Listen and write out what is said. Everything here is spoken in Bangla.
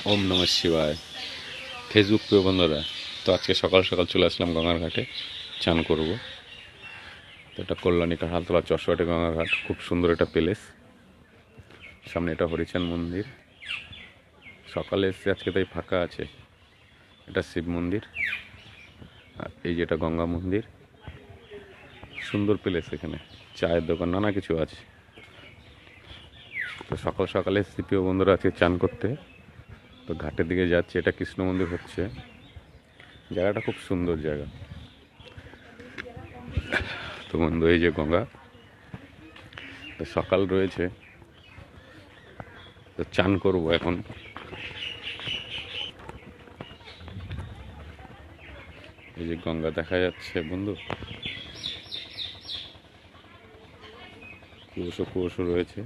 ওম নমঃ শিবায়। ফেসবুক প্রিয় বন্ধুরা, তো আজকে সকাল সকাল চলে আসলাম গঙ্গার ঘাটে চান করব। তো এটা কল্যাণী হালতলা চশোয়াটে গঙ্গার ঘাট, খুব সুন্দর একটা প্লেস। সামনে এটা হরিচাঁদ মন্দির। সকালে এসে আজকে তাই ফাঁকা আছে। এটা শিব মন্দির, আর এই যেটা গঙ্গা মন্দির। সুন্দর প্লেস, এখানে চায়ের দোকান নানা কিছু আছে। তো সকাল সকালে এসেছি প্রিয় বন্ধুরা আজকে চান করতে। তো ঘাটের দিকে যাচ্ছি, এটা কৃষ্ণ মন্দির হচ্ছে। জায়গাটা খুব সুন্দর জায়গা। তো বন্ধু, এই যে গঙ্গা, তো সকাল রয়েছে, তো চান করব এখন। এই যে গঙ্গা দেখা যাচ্ছে বন্ধু, কুয়াশা কুয়াশা রয়েছে।